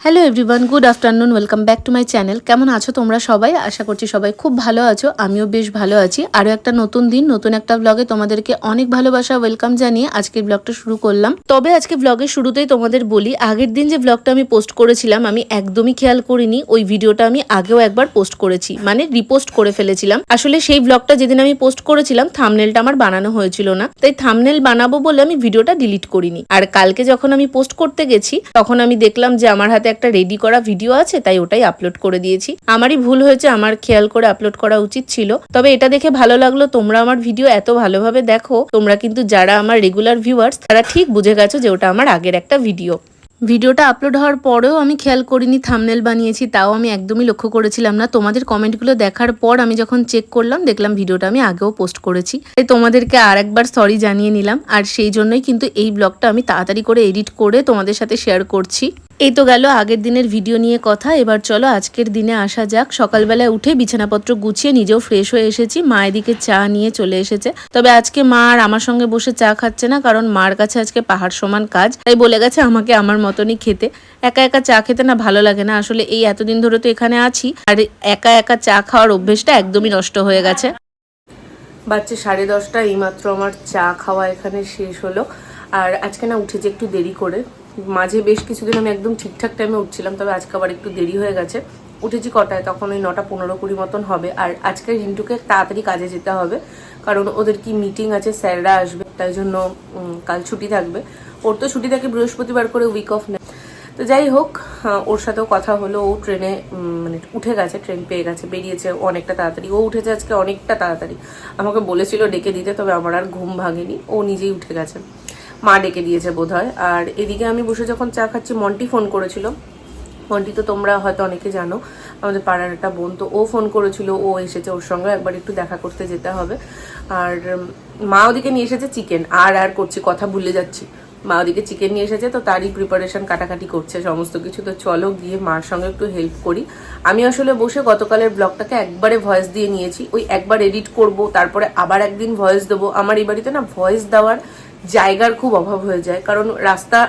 Hello everyone, good afternoon, welcome back to my channel. কেমন আছো তোমরা সবাই? আশা করছি সবাই খুব ভালো আছো, আমিও বেশ ভালো আছি। আরও একটা নতুন দিন, নতুন একটা ব্লগে তোমাদেরকে অনেক ভালোবাসা ওয়েলকাম জানিয়ে আজকের ব্লগটা শুরু করলাম। তবে আজকে ব্লগের শুরুতেই তোমাদের বলি, আগের দিন যে ব্লগটা আমি পোস্ট করেছিলাম আমি একদমই খেয়াল করিনি ওই ভিডিওটা আমি আগেও একবার পোস্ট করেছি, মানে রিপোস্ট করে ফেলেছিলাম। আসলে সেই ব্লগটা যেদিন আমি পোস্ট করেছিলাম থাম্বনেলটা আমার বানানো হয়েছিল না, তাই থাম্বনেল বানাবো বলে আমি ভিডিওটা ডিলিট করিনি। আর কালকে যখন আমি পোস্ট করতে গেছি তখন আমি দেখলাম যে আমার হাতে একটা রেডি করা ভিডিও আছে, তাই ওটাই আপলোড করে দিয়েছি। আমারই ভুল হয়েছে, আমার খেয়াল করে আপলোড করা উচিত ছিল। তবে এটা দেখে ভালো লাগলো, তোমরা আমার ভিডিও এত ভালোভাবে দেখো। তোমরা কিন্তু যারা আমার রেগুলার ভিউয়ার্স তারা ঠিক বুঝে গেছো যে ওটা আমার আগের একটা ভিডিওটা আপলোড হওয়ার পরেও আমি খেয়াল করিনি থাম্বনেল বানিয়েছি, তাও আমি একদমই লক্ষ্য করেছিলাম না। তোমাদের কমেন্টগুলো দেখার পর আমি যখন চেক করলাম দেখলাম ভিডিওটা আমি আগেও পোস্ট করেছি, তাই তোমাদেরকে আর একবার সরি জানিয়ে নিলাম। আর সেই জন্যই কিন্তু এই ব্লগটা আমি তাড়াতাড়ি করে এডিট করে তোমাদের সাথে শেয়ার করছি। এই তো গেল আগের দিনের ভিডিও নিয়ে কথা। এবার চলো আজকের দিনে আসা যাক। সকালবেলায় উঠে বিছানাপত্র গুছিয়ে নিজেও ফ্রেশ হয়ে এসেছি, মা এদিকে চা নিয়ে চলে এসেছে। তবে আজকে মা আর আমার সঙ্গে বসে চা খাচ্ছে না, কারণ মার কাছে আজকে পাহাড় সমান কাজ, তাই বলে গেছে আমাকে আমার মতনই খেতে। একা একা চা খেতে না ভালো লাগে না, আসলে এই এতদিন ধরে তো এখানে আছি আর একা একা চা খাওয়ার অভ্যেসটা একদমই নষ্ট হয়ে গেছে। বাচ্চা 10:30, এইমাত্র আমার চা খাওয়া এখানে শেষ হলো। আর আজকে না উঠেছি একটু দেরি করে, মাঝে বেশ কিছুদিন আমি একদম ঠিকঠাক টাইমে উঠছিলাম, তবে আজকে আবার একটু দেরি হয়ে গেছে। উঠেছি কটায়, তখন ওই 9:15-20 মতন হবে। আর আজকে রিন্টুকে তাড়াতাড়ি কাজে যেতে হবে, কারণ ওদের কি মিটিং আছে, স্যাররা আসবে, তাই জন্য কাল ছুটি থাকবে। ওর তো ছুটি থাকে বৃহস্পতিবার করে, উইক অফ নেই। তো যাই হোক, ওর সাথেও কথা হলো। ও ট্রেনে মানে উঠে গেছে, ট্রেন পেয়ে গেছে, বেরিয়েছে অনেকটা তাড়াতাড়ি। ও উঠেছে আজকে অনেকটা তাড়াতাড়ি, আমাকে বলেছিল ডেকে দিতে, তবে আমার আর ঘুম ভাঙেনি, ও নিজেই উঠে গেছে। মা ডেকে দিয়েছে বোধহয়। আর এদিকে আমি বসে যখন চা খাচ্ছি, মন্টি ফোন করেছিল। মন্টি তো তোমরা হয়তো অনেকে জানো, আমাদের পাড়ার একটা বোন, তো ও ফোন করেছিল, ও এসেছে, ওর সঙ্গে একবার একটু দেখা করতে যেতে হবে। আর মা ওদিকে নিয়ে এসেছে চিকেন, আর করছি, কথা ভুলে যাচ্ছি। মা ওদিকে চিকেন নিয়ে এসেছে, তো তারই প্রিপারেশন, কাটাকাটি করছে সমস্ত কিছু। তো চলো গিয়ে মার সঙ্গে একটু হেল্প করি। আমি আসলে বসে গতকালের ব্লগটাকে একবারে ভয়েস দিয়ে নিয়েছি, ওই একবার এডিট করব, তারপরে আবার একদিন ভয়েস দেবো। আমার এই বাড়িতে না ভয়েস দেওয়ার জায়গার খুব অভাব হয়ে যায়, কারণ রাস্তা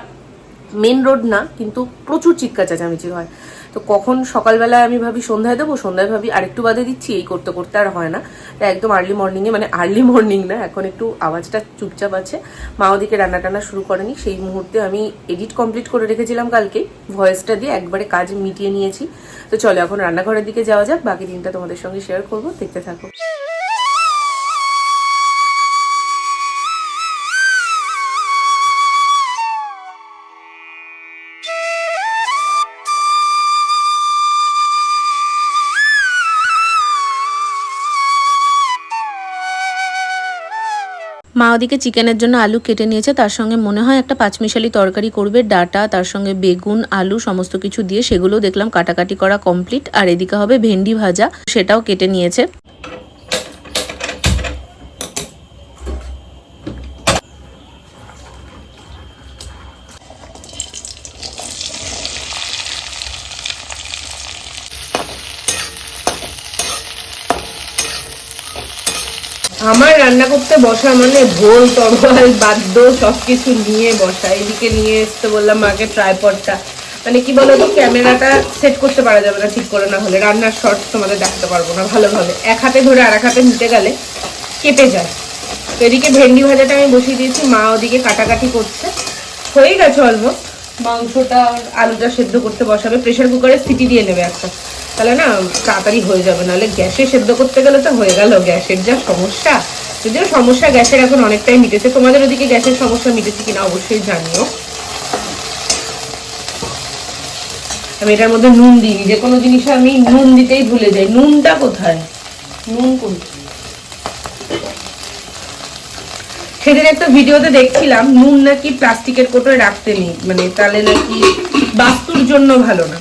মেন রোড না, কিন্তু প্রচুর চিৎকার চেঁচামেচি হয়। তো কখন সকালবেলায় আমি ভাবি সন্ধ্যায় দেবো, সন্ধ্যায় ভাবি আরেকটু বাদে দিচ্ছি, এই করতে করতে আর হয় না। তাই একদম আর্লি মর্নিংয়ে, মানে আর্লি মর্নিং না, এখন একটু আওয়াজটা চুপচাপ আছে। মা ওদিকে রান্না টান্না শুরু করেনি, সেই মুহূর্তে আমি এডিট কমপ্লিট করে রেখেছিলাম কালকে, ভয়েসটা দিয়ে একবারে কাজ মিটিয়ে নিয়েছি। তো চলো এখন রান্নাঘরের দিকে যাওয়া যাক, বাকি দিনটা তোমাদের সঙ্গে শেয়ার করবো, দেখতে থাকো। মা ওদিকে চিকেনের জন্য আলু কেটে নিয়েছে, তার সঙ্গে মনে হয় একটা পাঁচমিশালি তরকারি করবে, ডাটা, তার সঙ্গে বেগুন, আলু সমস্ত কিছু দিয়ে, সেগুলো দেখলাম কাটাকাটি করা কমপ্লিট। আর এদিকে হবে ভেন্ডি ভাজা, সেটাও কেটে নিয়েছে। আমার রান্না করতে বসা মানে ঢোল তরোয়াল বাদ্য সবকিছু নিয়ে বসা। এদিকে নিয়ে এসতে বললাম মাকে ট্রাইপডটা, মানে কি বলতো, ক্যামেরাটা সেট করতে পারা যাবে না ঠিক করে, না হলে রান্নার শর্ট তোমাদের দেখাতে পারবো না ভালোভাবে। এক হাতে ধরে আর এক হাতে নিতে গেলে কেটে যায়। তো এদিকে ভেন্ডি ভাজাটা আমি বসিয়ে দিয়েছি, মা ওদিকে কাটাকাটি করছে, হয়ে গেছে অলমোস্ট। মাংসটা আলুটা সেদ্ধ করতে বসাবে, প্রেশার কুকারে সিটি দিয়ে নেবে একটা, তাহলে না তাড়াতাড়ি হয়ে যাবে। নাহলে গ্যাসে সেদ্ধ করতে গেলে তো হয়ে গেল, গ্যাসের যা সমস্যা। যদিও সমস্যা গ্যাসের এখন অনেকটাই মিটেছে, তোমাদের ওদিকে গ্যাসের সমস্যা মিটেছে কিনা অবশ্যই জানিও। আমি এটার মধ্যে নুন দিই, যে কোনো জিনিসে আমি নুন দিতেই ভুলে যাই। নুনটা কোথায়, নুন কোথায়? সেদিন একটা ভিডিওতে দেখছিলাম নুন নাকি প্লাস্টিকের কোটোয় রাখতে নেই, মানে তাহলে নাকি বাস্তুর জন্য ভালো না।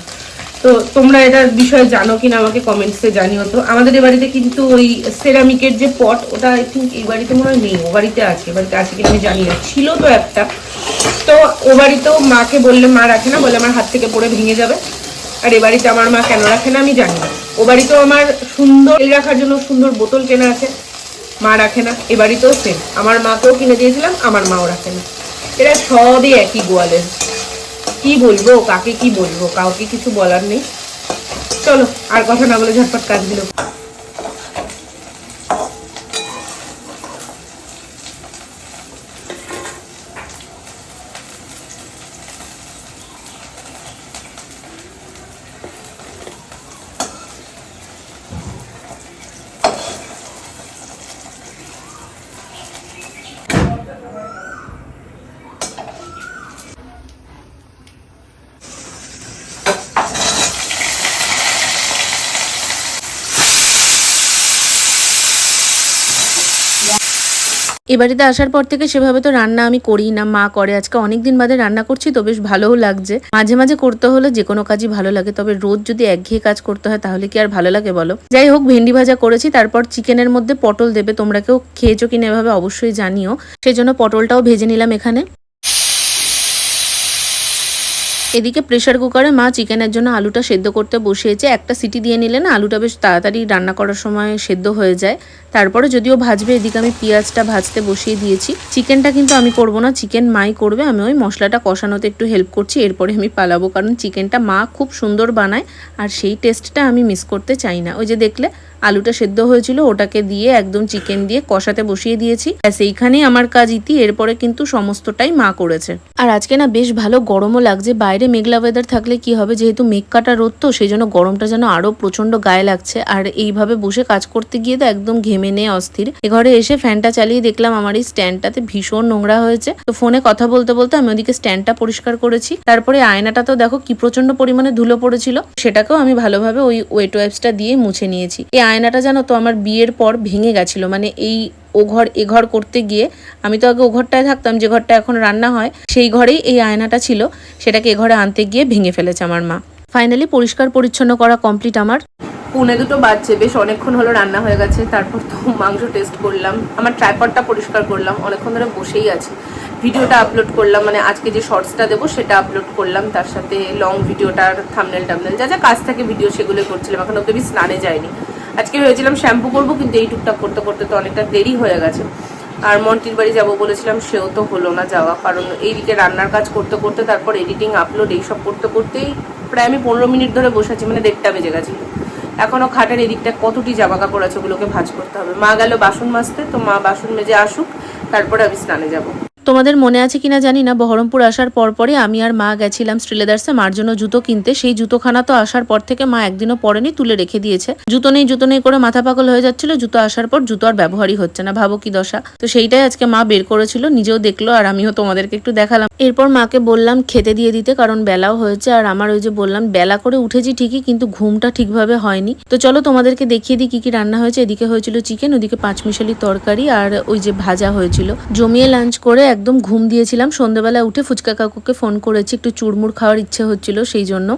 তো তোমরা এটার বিষয়ে জানো কিনা আমাকে কমেন্টসে জানিও। তো আমাদের এই বাড়িতে কিন্তু ওই সেরামিকের যে পট, ওটা আই থিঙ্ক এই বাড়িতে মনে হয় নেই, ও বাড়িতে আছে, বাড়িতে আছে কিনা আমি জানি না, ছিল তো একটা। তো ও বাড়িতেও মাকে বললে মা রাখে না, বলে আমার হাত থেকে পড়ে ভেঙে যাবে। আর এ বাড়িতে আমার মা কেন রাখে না আমি জানি না। ও বাড়িতেও আমার সুন্দর তেল রাখার জন্য সুন্দর বোতল কেনা আছে, মা রাখে না। এ বাড়িতেও সেম, আমার মাকেও কিনে দিয়েছিলাম, আমার মাও রাখে না। এরা সবই একই গোয়ালের। কি বলবো, কাকে কি বলবো, কাউকে কিছু বলার নেই। চলো আর কথা না বলে ঝটপট কাজগুলো। এ বাড়িতে আসার পর থেকে সেভাবে তো রান্না আমি করি না, মা করে। আজকে অনেকদিন বাদে রান্না করছি তো বেশ ভালোও লাগছে। মাঝে মাঝে করতে হলে যে কোনো কাজই ভালো লাগে, তবে রোজ যদি একঘেয়ে কাজ করতে হয় তাহলে কি আর ভালো লাগে বলো। যাই হোক, ভেন্ডি ভাজা করেছি, তারপর চিকেনের মধ্যে পটল দেবে। তোমরা কেউ খেয়েছো কিনা এভাবে অবশ্যই জানিও। সেজন্য পটলটাও ভেজে নিলাম এখানে। এদিকে প্রেশার কুকারে মা চিকেনের জন্য আলুটা সেদ্ধ করতে বসিয়েছে। একটা সিটি দিয়ে নিলে না আলুটা বেশ তাড়াতাড়ি রান্না করার সময় সেদ্ধ হয়ে যায়। তারপরে যদিও ভাজবে, এদিকে আমি পেঁয়াজটা ভাজতে বসিয়ে দিয়েছি। চিকেনটা কিন্তু আমি করব না, চিকেন মাই করবে। আমি ওই মশলাটা কষানোতে একটু হেল্প করছি, এরপরে আমি পালাবো, কারণ চিকেনটা মা খুব সুন্দর বানায় আর সেই টেস্টটা আমি মিস করতে চাই না। ওই যে দেখলে আলুটা সেদ্ধ হয়েছিল, ওটাকে দিয়ে একদম চিকেন দিয়ে কষাতে বসিয়ে দিয়েছি। সেইখানেই আমার কাজ ইতি। এরপরে কিন্তু সমস্তটাই মা করেছে। আর আজকে না বেশ ভালো গরমও লাগছে। বাইরে মেঘলা ওয়েদার থাকলে কি হবে, যেহেতু মেঘ কাটা রোদ তো সেই জন্য গরমটা যেন আরো প্রচন্ড গায়ে লাগছে। আর এইভাবে বসে কাজ করতে গিয়ে তো একদম ঘেমে নিয়ে অস্থির। এ ঘরে এসে ফ্যানটা চালিয়ে দেখলাম আমার এই স্ট্যান্ডটাতে ভীষণ নোংরা হয়েছে। তো ফোনে কথা বলতে বলতে আমি ওদিকে স্ট্যান্ডটা পরিষ্কার করেছি। তারপরে আয়নাটা তো দেখো কি প্রচন্ড পরিমাণে ধুলো পড়েছিল, সেটাকেও আমি ভালোভাবে ওই ওয়েট ওয়াইপসটা দিয়ে মুছে নিয়েছি। এই আয়নাটা জানো তো আমার বিয়ের পর ভেঙে গেছিল, মানে এই ও ঘর এ ঘর করতে গিয়ে। আমি তো আগে ও ঘরটায় থাকতাম, যে ঘরটা এখন রান্না হয় সেই ঘরেই এই আয়নাটা ছিল, সেটাকে এ ঘরে আনতে গিয়ে ভেঙে ফেলেছে আমার মা। ফাইনালি পরিষ্কার পরিচ্ছন্ন করা কমপ্লিট আমার। 1:45 বাজছে, বেশ অনেকক্ষণ হলো রান্না হয়ে গেছে। তারপর তো মাংস টেস্ট করলাম, আমার ট্রাইপডটা পরিষ্কার করলাম, অনেকক্ষণ ধরে বসেই আছি। ভিডিওটা আপলোড করলাম, মানে আজকে যে শর্টসটা দেবো সেটা আপলোড করলাম, তার সাথে লং ভিডিওটার থাম্বনেল যা যা কাজ থাকে ভিডিও সেগুলো করছিলাম। এখন অব্দি স্নানে যায়নি। আজকে ভেবেছিলাম শ্যাম্পু করবো, কিন্তু এই টুকটাক করতে করতে তো অনেকটা দেরি হয়ে গেছে। আর মন্টির বাড়ি যাবো বলেছিলাম, সেও তো হলো না যাওয়া, কারণ এইদিকে রান্নার কাজ করতে করতে তারপর এডিটিং আপলোড এইসব করতে করতেই প্রায় আমি 15 মিনিট ধরে বসে আছি, মানে 1:30 বেজে গেছে। এখনও খাটের এদিকটা কতটি জামা কাপড় আছে, ওগুলোকে ভাঁজ করতে হবে। মা গেল বাসন মাজতে, তো মা বাসন মেজে আসুক, তারপরে আমি স্নানে যাবো। তোমাদের মনে আছে কিনা জানি না, বহরমপুর আসার পরপরই আমি আর মা গেছিলাম শ্রীলেদার্সে মার জন্য জুতো কিনতে। সেই জুতোখানা তো আসার পর থেকে মা একদিনও পরেনি, তুলে রেখে দিয়েছে। জুতো নেই করে মাথা পাগল হয়ে যাচ্ছিল। জুতো আসার পর জুতো আর ব্যবহারই হচ্ছে না, ভাবো কি দশা। তো সেইটাই আজকে মা বের করেছিল, নিজেও দেখলো আর আমিও তোমাদেরকে একটু দেখালাম। এরপর মাকে বললাম খেতে দিয়ে দিতে, কারণ বেলাও হয়েছে। আর আমার ওই যে বললাম বেলা করে উঠেছি ঠিকই, কিন্তু ঘুমটা ঠিকভাবে হয়নি। তো চলো তোমাদেরকে দেখিয়ে দিই কি কি রান্না হয়েছে। এদিকে হয়েছিল চিকেন, ওদিকে 5 মিশালি তরকারি, আর ওই যে ভাজা হয়েছিল। জমিয়ে লাঞ্চ করে একদম ঘুম দিয়েছিলাম। সন্ধ্যাবেলা উঠে ফুচকা কাকুকে ফোন করেছি, একটু চুরমুর খাওয়ার ইচ্ছে হচ্ছিল সেই জন্য।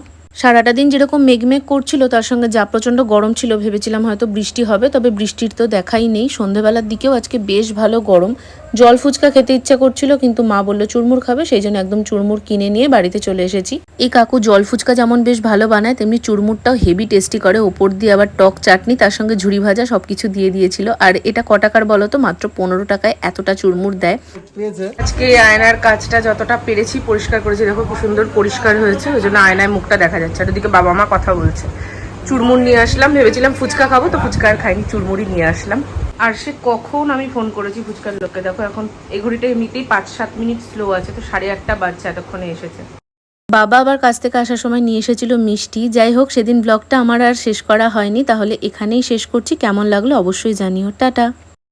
সারাটা দিন যেরকম মেঘমেঘ করছিল, তার সঙ্গে যা প্রচন্ড গরম ছিল, ভেবেছিলাম হয়তো বৃষ্টি হবে, তবে বৃষ্টির তো দেখাই নেই। সন্ধ্যাবেলার দিকেও আজকে বেশ ভালো গরম। জল ফুচকা খেতে ইচ্ছা করছিল, কিন্তু মা বললো চুরমুর খাবে, সেই জন্য একদম চুরমুর কিনে নিয়ে বাড়িতে চলে এসেছি। এই কাকু জল ফুচকা যেমন বেশ ভালো বানায়, তেমনি চুরমুরটাও হেভি টেস্টি করে। ওপর দিয়ে আবার টক চাটনি, তার সঙ্গে ঝুড়ি ভাজা সবকিছু দিয়ে দিয়েছিল। আর এটা ক টাকার বলো তো, মাত্র 15 টাকায় এতটা চুরমুর দেয়। আজকে আয়নার কাজটা যতটা পেরেছি পরিষ্কার করেছি, দেখো খুব সুন্দর পরিষ্কার হয়েছে, ওই জন্য আয়নায় মুখটা দেখা যাচ্ছে। আর ওদিকে বাবা মা কথা বলছে। চুরমুর নিয়ে আসলাম, ভেবেছিলাম ফুচকা খাবো, তো ফুচকা আর খাইনি, চুরমুরই নিয়ে আসলাম। আর সে কখন আমি ফোন করেছি ফুচকার লোককে, দেখো এখন এই ঘড়িটা এমনিতেই 5-7 মিনিট স্লো আছে, তো 8:30 বাজছে, এতক্ষণে এসেছে। বাবা আবার কাছ থেকে আসার সময় নিয়ে এসেছিল মিষ্টি। যাই হোক, সেদিন ব্লগটা আমার আর শেষ করা হয়নি, তাহলে এখানেই শেষ করছি। কেমন লাগলো অবশ্যই জানিও। টাটা।